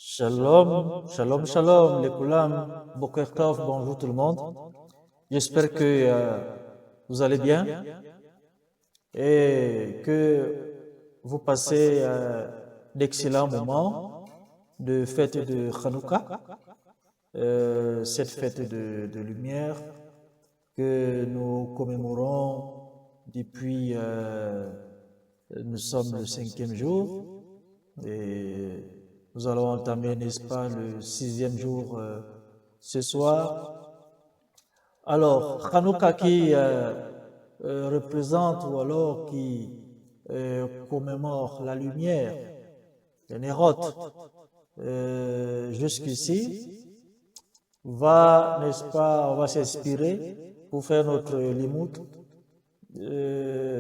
Shalom, shalom, shalom, les Koulam, Boker Tov, bonjour tout le monde. J'espère que vous allez bien et que vous passez d'excellents moments de fête de Hanouka, cette fête de lumière que nous commémorons depuis, nous sommes le 5e jour et nous allons entamer, n'est-ce pas, le 6e jour ce soir. Alors, Hanouka qui représente ou alors qui commémore la lumière, le Nérot, jusqu'ici, n'est-ce pas, on va s'inspirer pour faire notre limout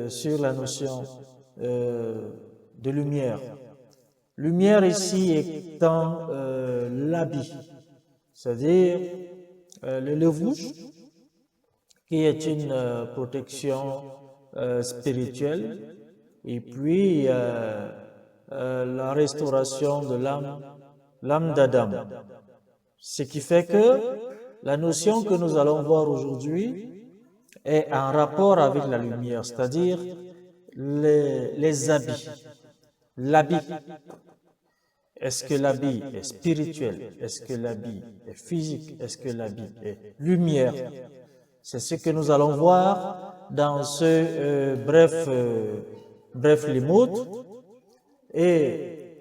sur la notion de lumière. Lumière ici étant l'habit, c'est-à-dire le levouche, qui est une protection spirituelle, et puis la restauration de l'âme d'Adam. Ce qui fait que la notion que nous allons voir aujourd'hui est en rapport avec la lumière, c'est-à-dire les habits. L'habit. Est-ce que l'habit est spirituel? Est-ce que l'habit est physique? Est-ce que l'habit est lumière? C'est ce que nous allons voir dans ce bref limout. Et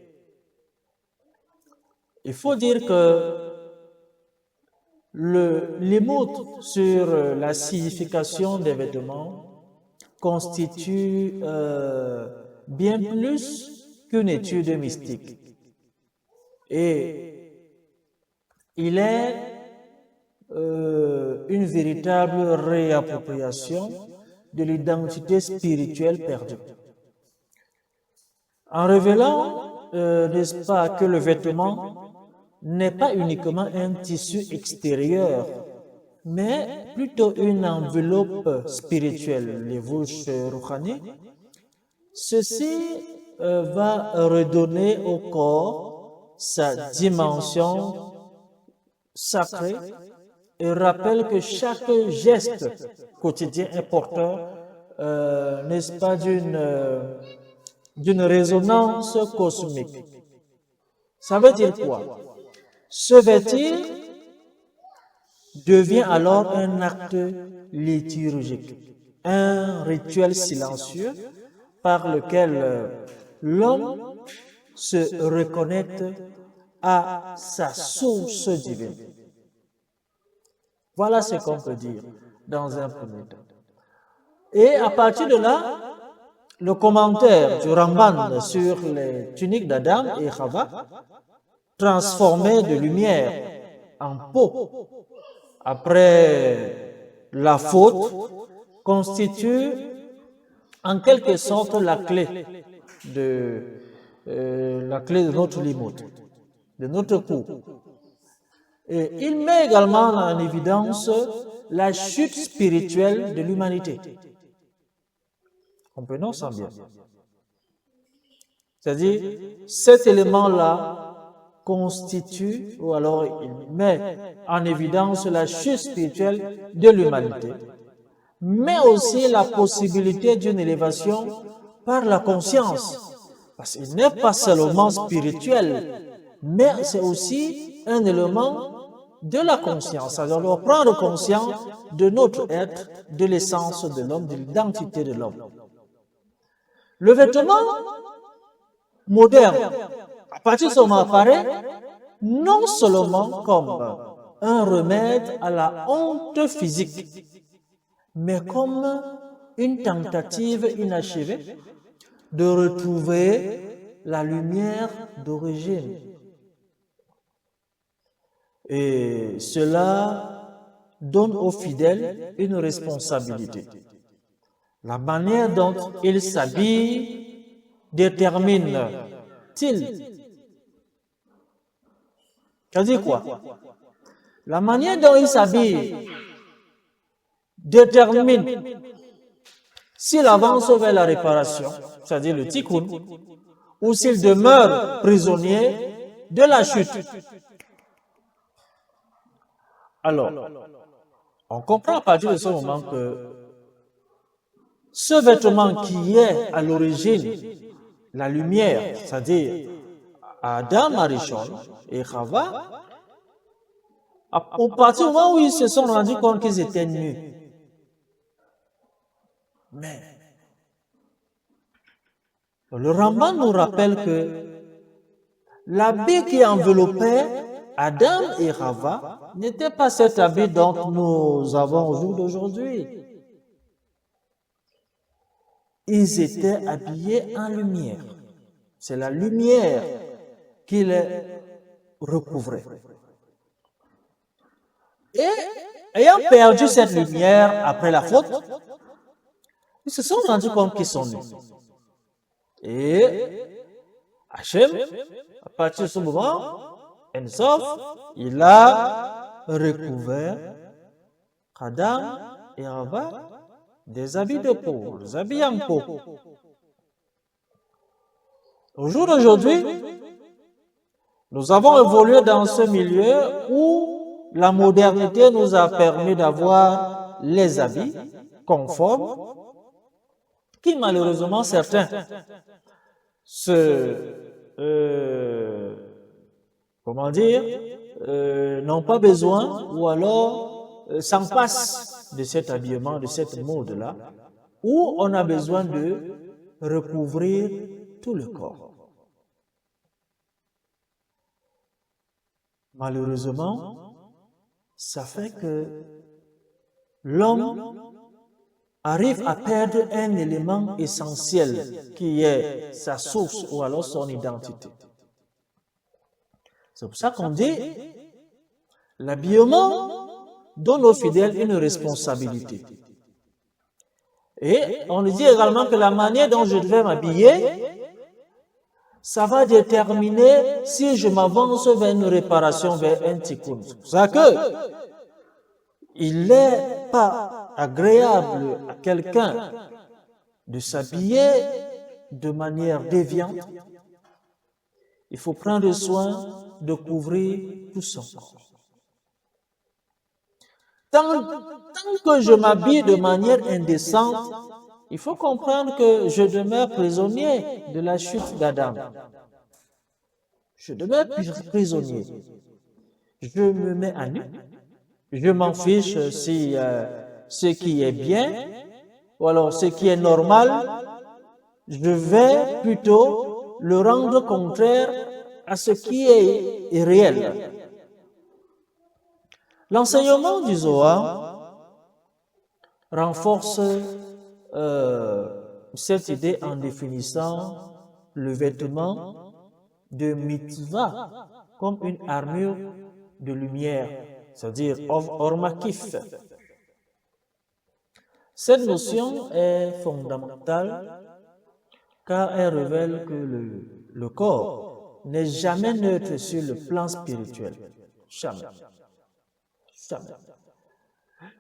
il faut dire que le limout sur la signification des vêtements constitue bien plus qu'une étude mystique. Et il est une véritable réappropriation de l'identité spirituelle perdue. En révélant, n'est-ce pas, que le vêtement n'est pas uniquement un tissu extérieur, mais plutôt une enveloppe spirituelle, les vouches rouhani. Ceci va redonner au corps sa dimension sacrée et rappelle que chaque geste quotidien est porteur, n'est-ce pas, d'une résonance cosmique. Ça veut dire quoi? Se vêtir devient alors un acte liturgique, un rituel silencieux par lequel l'homme se reconnecte à sa source divine. Voilà ce qu'on peut dire dans un premier temps. Et à partir de là, le commentaire du Ramban sur les tuniques d'Adam et Chava, transformées de lumière en peau après la faute, constitue en quelque sorte la clé de notre limout, de notre coup. Et il met également en évidence la chute spirituelle de l'humanité. Comprenons ça bien. C'est-à-dire, cet élément-là constitue, ou alors il met en évidence la chute spirituelle de l'humanité, mais aussi la possibilité d'une élévation par la conscience. Parce qu'il n'est pas seulement spirituel, mais c'est aussi un élément de la conscience. Alors, on doit prendre conscience de notre être, de l'essence de l'homme, de l'identité de l'homme. Le vêtement moderne, à partir de ce moment, apparaît non seulement comme un remède à la honte physique, mais comme une tentative inachevée de retrouver la lumière d'origine. Et cela donne aux fidèles une responsabilité. La manière dont ils s'habillent détermine-t-il. C'est-à-dire quoi? La manière dont ils s'habillent détermine s'il avance vers la réparation, c'est-à-dire le tikkun, ou s'il demeure prisonnier de la chute. Alors, on comprend à partir de ce moment que ce vêtement qui est à l'origine la lumière, c'est-à-dire Adam, Arishon et Chava, au partir du moment où ils se sont rendus compte qu'ils étaient nus. Mais le Ramban nous rappelle que l'habit qui enveloppait Adam et Chava n'était pas cet habit dont nous avons au jour d'aujourd'hui. Ils étaient habillés en lumière. C'est la lumière qui les recouvrait. Et ayant perdu cette lumière après la faute, ils se sont rendus compte qu'ils sont nus. Et Hachem, à partir de ce moment, Ensof, il a recouvert Adam et Hava des habits de peau, des habits en peau. Au jour d'aujourd'hui, nous avons évolué dans ce milieu où la modernité nous a permis d'avoir les habits conformes qui malheureusement certains n'ont pas besoin ou alors s'en passent de cet habillement, de cette mode-là, où on a besoin de recouvrir tout le corps. Malheureusement, ça fait que l'homme arrive à perdre un élément essentiel qui est sa source ou alors son identité. C'est pour ça qu'on dit l'habillement donne aux fidèles une responsabilité. Et on dit également que la manière dont je devais m'habiller, ça va déterminer si je m'avance vers une réparation, vers un tikkun. C'est pour ça que il n'est pas agréable à quelqu'un de s'habiller de manière déviante. Il faut prendre soin de couvrir tout son corps. Tant que je m'habille de manière indécente, il faut comprendre que je demeure prisonnier de la chute d'Adam. Je demeure prisonnier. Je me mets à nu. Je m'en fiche si ce qui est bien ou alors ce qui est normal, je vais plutôt le rendre contraire à ce qui est réel. L'enseignement du Zohar renforce cette idée en définissant le vêtement de mitzvah comme une armure de lumière, c'est-à-dire ormakif. Cette notion est fondamentale car elle révèle que le corps n'est jamais neutre sur le plan spirituel. Jamais. Jamais.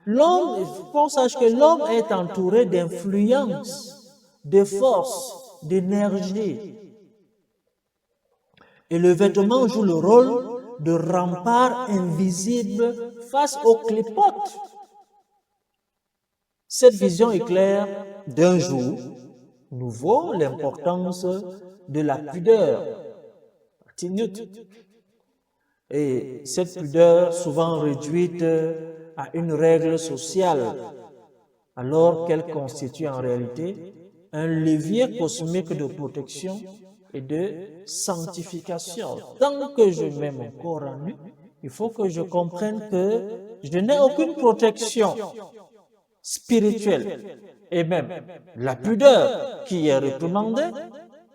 L'homme, il faut sache que l'homme est entouré d'influences, de forces, d'énergie. Et le vêtement joue le rôle de rempart invisible face aux clipotes. Cette vision éclaire d'un jour nouveau l'importance de la pudeur. Et cette pudeur souvent réduite à une règle sociale, alors qu'elle constitue en réalité un levier cosmique de protection et de sanctification. Tant que je mets mon corps en nu, il faut que je comprenne que je n'ai aucune protection spirituelle. Et même la pudeur qui est réprimandée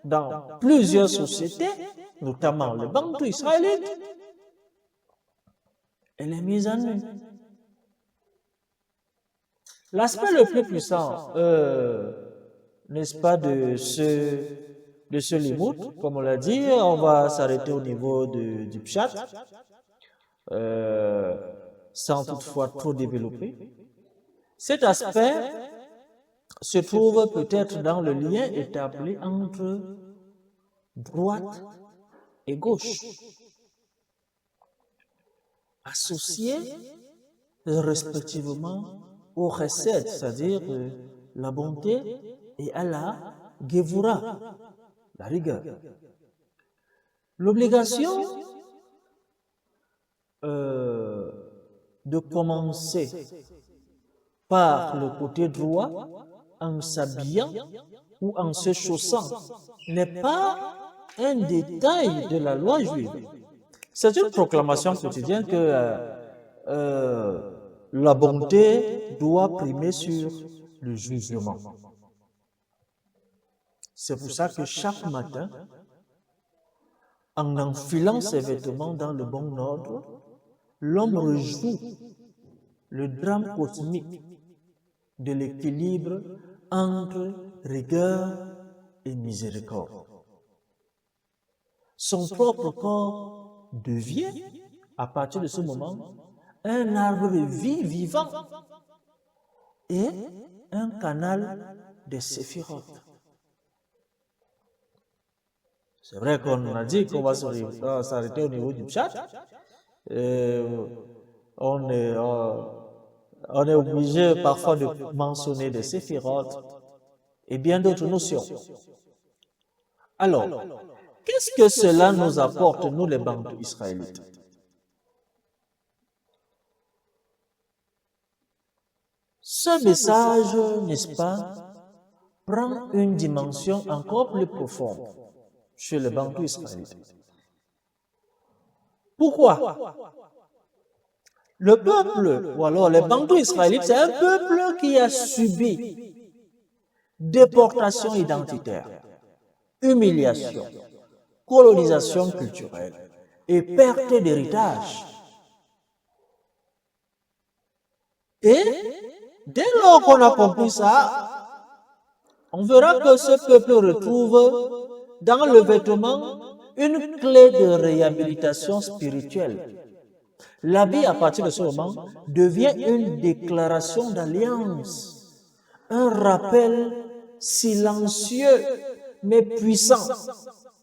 dans plusieurs sociétés, notamment le Bantou israélite, elle est mise en nu. L'aspect le plus puissant, n'est-ce pas, de ce limout, comme on l'a dit, on va s'arrêter au niveau du pshat, sans toutefois trop développer. Cet aspect se trouve peut-être dans le lien établi entre droite et gauche, associés respectivement au chesed, c'est-à-dire la bonté, et à la gevura, la rigueur. L'obligation de commencer par le côté droit en s'habillant ou en se chaussant n'est pas un détail de la loi juive. C'est une proclamation quotidienne que la bonté doit primer sur le jugement. C'est pour ça que chaque matin, en enfilant ses vêtements dans le bon ordre, l'homme rejoue le drame cosmique de l'équilibre entre rigueur et miséricorde. Son propre corps devient, à partir de ce moment, un arbre de vie vivant et un canal de séphiroth. C'est vrai qu'on a dit qu'on va s'arrêter au niveau du chat. On est obligé parfois de mentionner des séphiroth et bien d'autres notions. Alors, qu'est-ce que cela nous apporte, nous les Bantous israélites? Ce message, n'est-ce pas, prend une dimension encore plus profonde chez les Bantous israélites. Pourquoi? Le peuple, ou alors les Bantous israélites, c'est un peuple qui a subi déportation identitaire, humiliation, colonisation culturelle et perte d'héritage. Et dès lors qu'on a compris ça, on verra que ce peuple retrouve dans le vêtement une clé de réhabilitation spirituelle. L'habit, à partir de ce moment, devient une déclaration d'alliance, un rappel silencieux mais puissant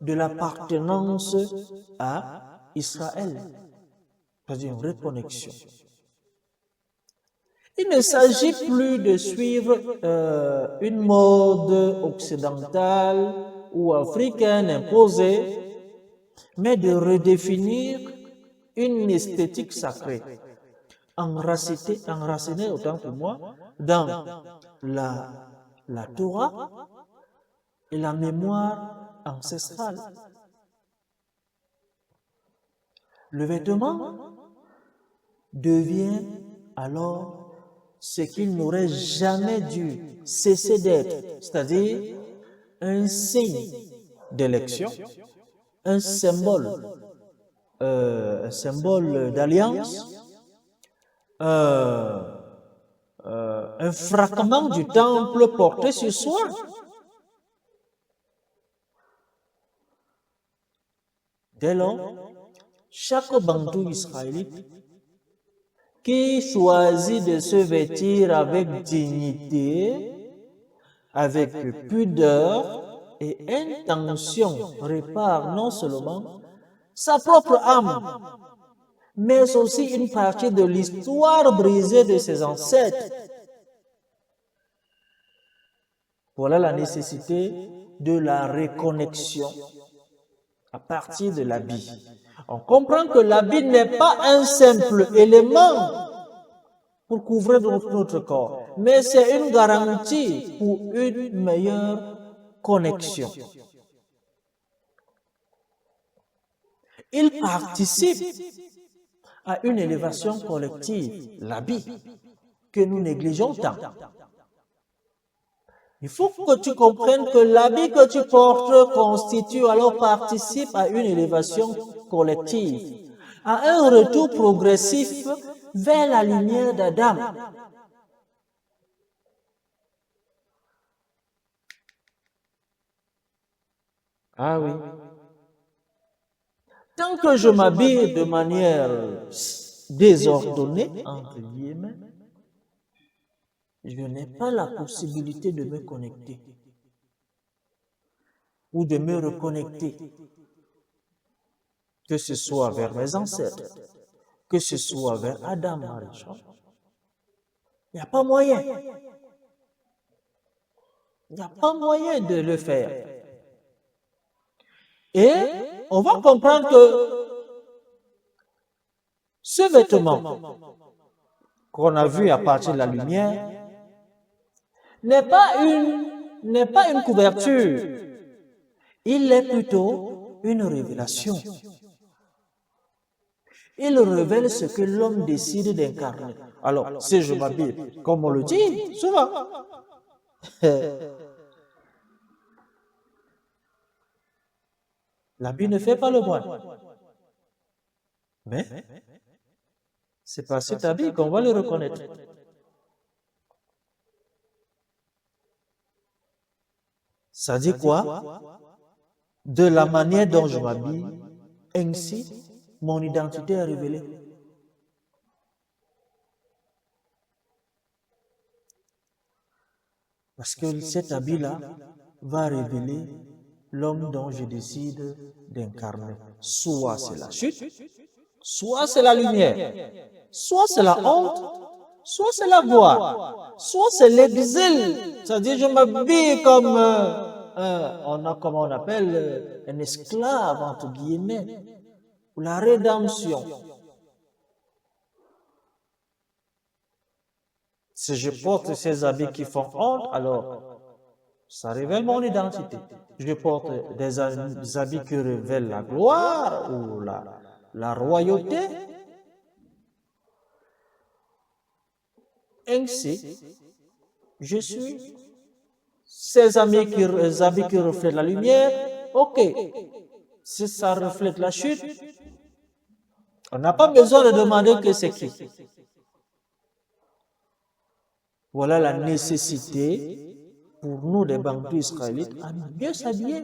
de l'appartenance à Israël. C'est-à-dire une reconnexion. Il ne s'agit plus de suivre une mode occidentale ou africaine imposée, mais de redéfinir une esthétique sacrée, enracinée autant pour moi dans la Torah et la mémoire ancestrale. Le vêtement devient alors ce qu'il n'aurait jamais dû cesser d'être, c'est-à-dire un signe d'élection, un symbole d'alliance, un fragment du temple porté sur soi. Dès lors, chaque Bantou israélite qui choisit de se vêtir avec dignité, avec pudeur et intention, répare non seulement sa propre âme, mais aussi une partie de l'histoire brisée de ses ancêtres. Voilà la nécessité de la reconnexion à partir de l'habit. On comprend que l'habit n'est pas un simple élément pour couvrir notre corps, mais c'est une garantie pour une meilleure connexion. Il participe à une élévation collective, l'habit, que nous négligeons tant. Il faut que tu comprennes que l'habit que tu portes constitue, alors participe à une élévation collective, à un retour progressif vers la lumière d'Adam. Ah oui. Tant que je m'habille de manière désordonnée, entre guillemets, je n'ai pas la possibilité de me connecter ou de me reconnecter que ce soit vers mes ancêtres, que ce soit vers Adam, Marie-Jean. Il n'y a pas moyen. Il n'y a pas moyen de le faire. Et on va comprendre que ce vêtement qu'on a vu à partir de la lumière n'est pas une couverture. Il est plutôt une révélation. Il révèle ce que l'homme décide d'incarner. Alors, si je m'habille, comme on le dit souvent, l'habit ne fait pas le moine. Mais c'est par cet habit qu'on va le reconnaître. Ça dit quoi? De la manière dont je m'habille, ainsi, mon identité est révélée. Parce que cet habit-là va révéler l'homme dont je décide d'incarner. Soit c'est la chute, soit c'est la lumière, soit c'est la honte, soit c'est la gloire, soit c'est l'exil. C'est-à-dire, je m'habille comme comment on appelle un esclave, entre guillemets, ou la rédemption. Si je porte ces habits qui font honte, alors ça révèle mon identité. Je porte des habits qui révèlent la gloire ou la royauté. Ainsi, je suis ces habits qui reflètent la lumière. Ok, si ça reflète la chute, on n'a pas besoin de demander que c'est qui. Voilà la nécessité pour nous, les Bantous israélites, à mieux s'habiller.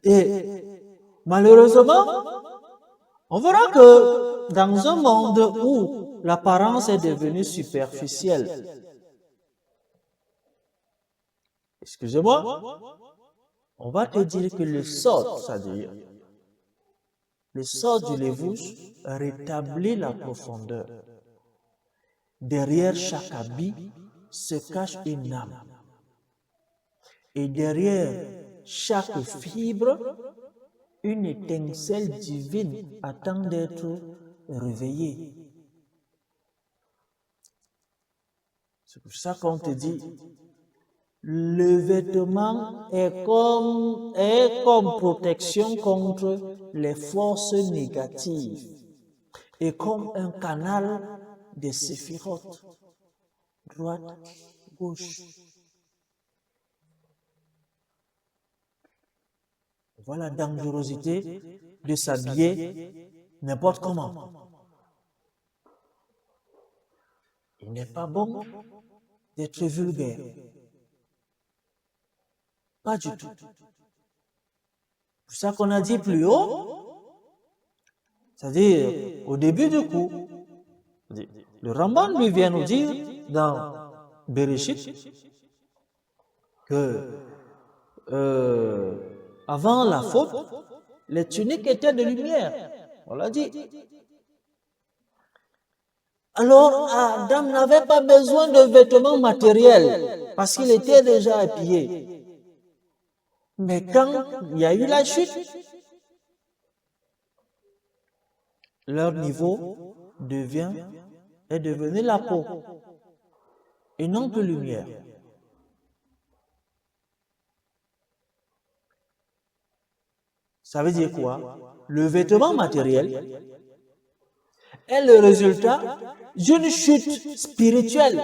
Et malheureusement, on verra que dans un monde où l'apparence est devenue superficielle, excusez-moi, on va te dire que le sort, c'est-à-dire le sort du lévouche rétablit la profondeur. Derrière chaque habit se cache une âme. Et derrière chaque fibre, une étincelle divine attend d'être réveillée. C'est pour ça qu'on te dit, le vêtement est comme protection contre les forces négatives et comme un canal de séphirotes, droite, gauche. Voilà la dangerosité de s'habiller n'importe comment. Il n'est pas bon d'être vulgaire. Pas du tout. C'est pour ça qu'on a dit plus haut, c'est-à-dire au début du cours, le Ramban lui vient nous dire dans Bereshit que avant la faute, les tuniques étaient de lumière. On l'a dit. Alors Adam n'avait pas besoin de vêtements matériels parce qu'il était déjà habillé. Mais quand il y a eu la chute, leur niveau est devenu la peau et non plus lumière. Ça veut dire quoi? Le vêtement matériel est le résultat d'une chute spirituelle.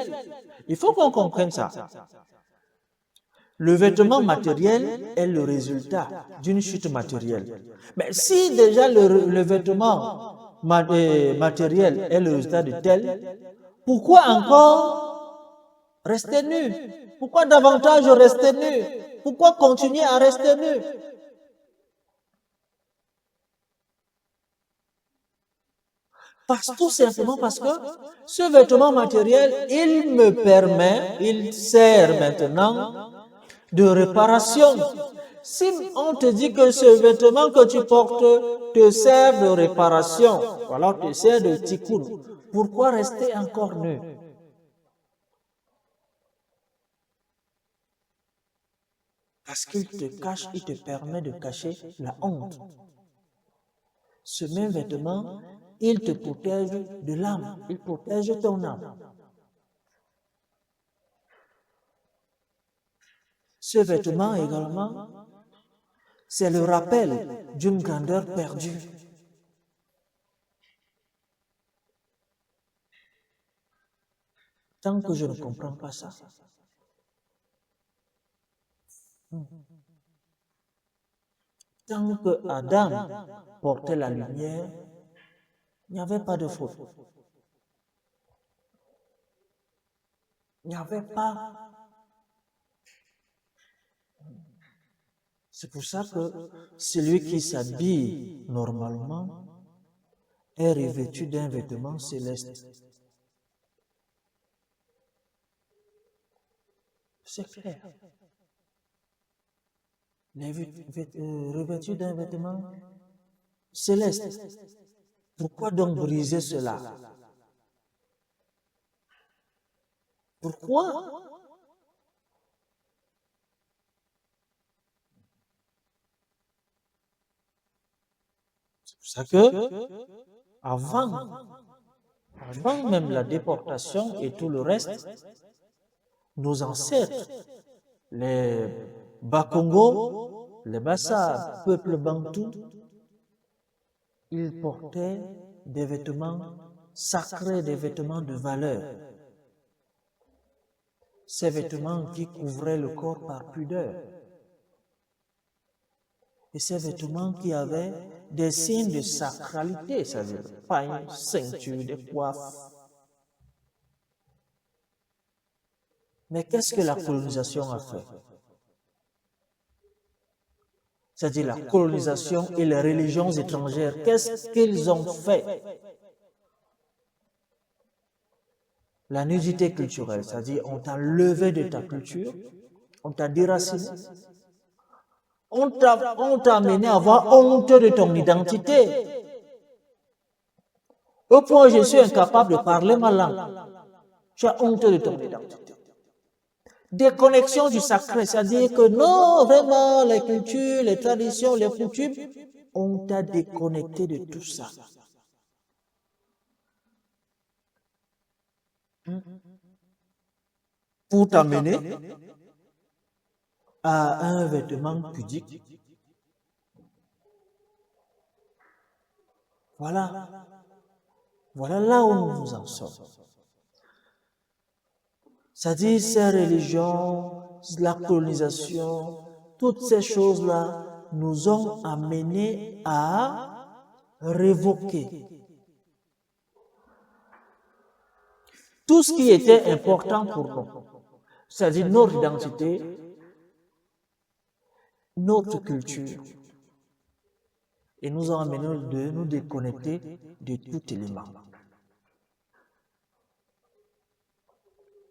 Il faut qu'on comprenne ça. Le vêtement matériel est le résultat d'une chute matérielle. Mais si déjà le vêtement matériel est le résultat de tel, pourquoi encore rester nu? Pourquoi davantage rester nu? Pourquoi continuer à rester nu? Tout simplement parce que ce vêtement matériel, il sert maintenant de réparation. Si on te dit que ce vêtement que tu portes te sert de réparation, ou alors te sert de tikkun, pourquoi rester encore nu? Parce qu'il te cache, il te permet de cacher la honte. Ce même vêtement, il te protège de l'âme, il protège ton âme. Ce vêtement également, c'est le rappel d'une grandeur perdue. Tant que je ne comprends pas ça, tant que Adam portait la lumière, il n'y avait pas de faute. Il n'y avait pas. C'est pour ça que celui qui s'habille normalement est revêtu d'un vêtement céleste. C'est clair. Revêtu d'un vêtement céleste. Pourquoi donc briser cela? Pourquoi? C'est pour ça que, avant même la déportation et tout le reste, nos ancêtres, les Bakongo, les Bassa, peuple bantou, ils portaient des vêtements sacrés, des vêtements de valeur. Ces vêtements qui couvraient le corps par pudeur. Et ces vêtements qui avaient des signes de sacralité, c'est-à-dire pas une ceinture, des coiffes. Mais qu'est-ce que la colonisation a fait? C'est-à-dire la colonisation et les religions étrangères, qu'est-ce qu'ils ont fait? La nudité culturelle, c'est-à-dire on t'a levé de ta culture, on t'a déraciné, on t'a amené à avoir honte de ton identité. Au point où je suis incapable de parler ma langue, tu as honte de ton identité. Déconnexion du sacré, c'est-à-dire que non, vraiment, les cultures, les traditions, les coutumes, on t'a déconnecté de tout ça. Pour t'amener à un vêtement pudique. Voilà là où nous en sommes. C'est-à-dire ces religions, la colonisation, toutes ces choses-là nous ont amenés à révoquer tout ce qui était important pour nous. C'est-à-dire notre identité, notre culture. Et nous ont amenés de nous déconnecter de tout élément.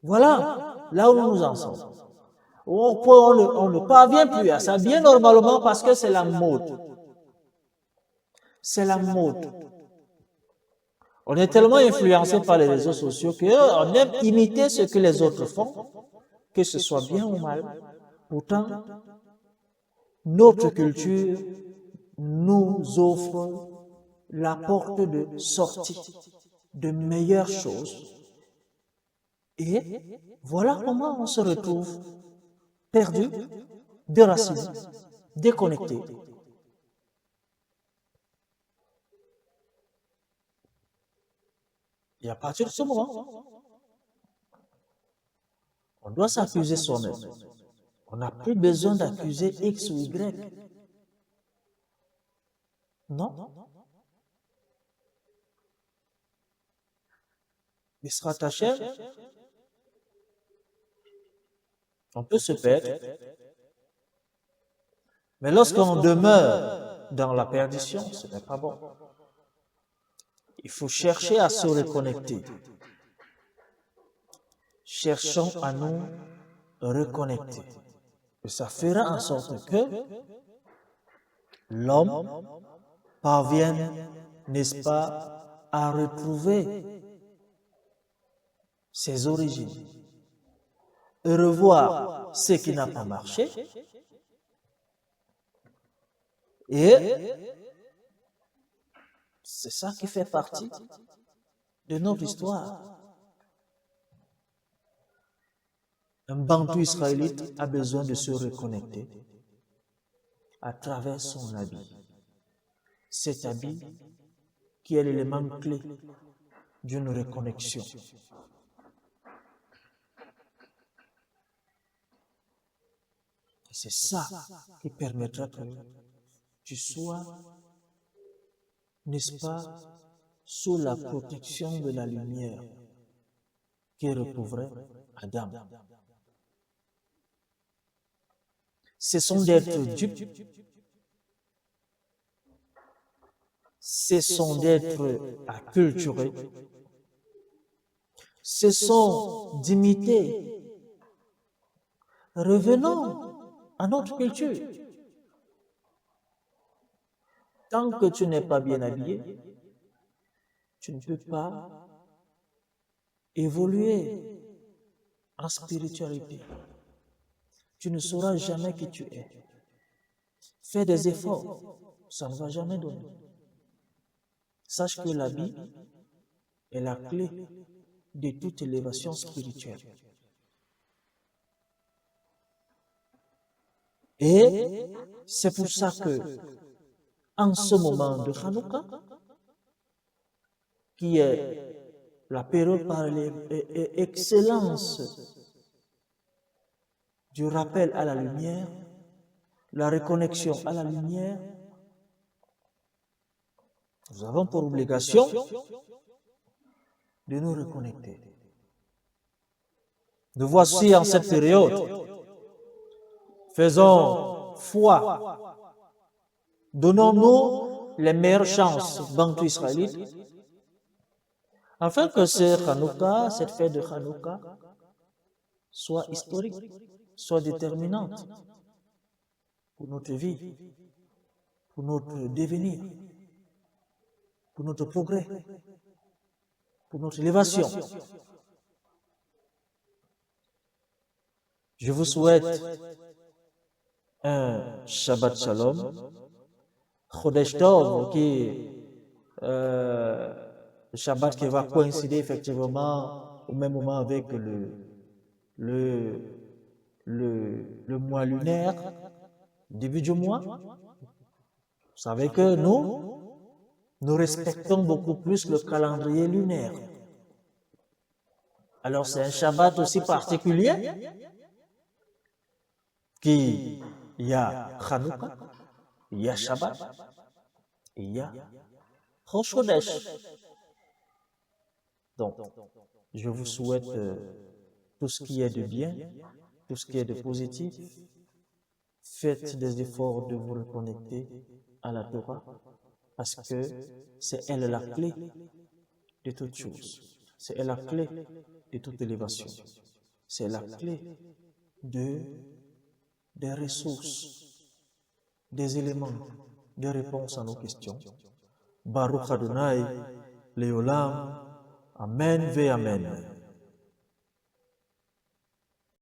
Voilà là où nous en sommes. On ne parvient plus à ça, bien normalement, parce que c'est la mode. C'est la mode. On est tellement influencé par les réseaux sociaux qu'on aime imiter ce que les autres font, que ce soit bien ou mal. Pourtant, notre culture nous offre la porte de sortie de meilleures choses. Et voilà comment on se retrouve perdu, déraciné, déconnecté. Et à partir de ce moment, on doit s'accuser soi-même. On n'a plus besoin d'accuser X ou Y. Non. Misrat Hachem, on peut se perdre, mais lorsqu'on demeure dans la perdition, ce n'est pas bon. Il faut chercher à se reconnecter. Cherchons à nous reconnecter. Et ça fera en sorte que l'homme parvienne, n'est-ce pas, à retrouver ses origines et revoir ce qui n'a pas marché et c'est ça qui fait partie de notre histoire. Un bantou israélite a besoin de se reconnecter à travers son habit. Cet habit qui est l'élément clé d'une reconnexion. Et c'est ça qui permettra que tu sois, n'est-ce pas, sous la protection de la lumière qui recouvrait Adam. Ce sont d'êtres dupes, ce sont d'êtres acculturés, ce sont d'imiter. Revenons à notre culture. Tant que tu n'es pas bien habillé, tu ne peux pas évoluer en spiritualité. Tu ne sauras jamais qui tu es. Fais des efforts, ça ne va jamais donner. Sache que l'habit est la clé de toute élévation spirituelle. Et c'est pour ça que, en ce moment de Hanouka, qui est la période par excellence du rappel à la lumière, la reconnexion à la lumière, nous avons pour obligation de nous reconnecter. Nous voici en cette période. Faisons foi. Donnons-nous les meilleures chances, bantou israélite, afin que ce Hanouka, cette fête de Hanouka, soit historique, soit déterminante pour notre vie, pour notre devenir, pour notre progrès, pour notre élévation. Je vous souhaite un Shabbat Shalom, Chodesh Tov, qui est le Shabbat qui va coïncider effectivement au même moment avec le mois lunaire, début du mois. Vous savez que nous respectons beaucoup plus le calendrier lunaire. Alors c'est un Shabbat aussi particulier, il y a Hanouka, il y a Shabbat, il y a Rosh Chodesh. Donc, je vous souhaite tout ce qui est de bien, tout ce qui est de positif. Faites des efforts de vous reconnecter à la Torah, parce que c'est elle la clé de toute chose. C'est elle la clé de toute élévation. C'est la clé des ressources, des éléments, des réponses à nos questions. Baruch Adonai, Leolam, Amen ve Amen.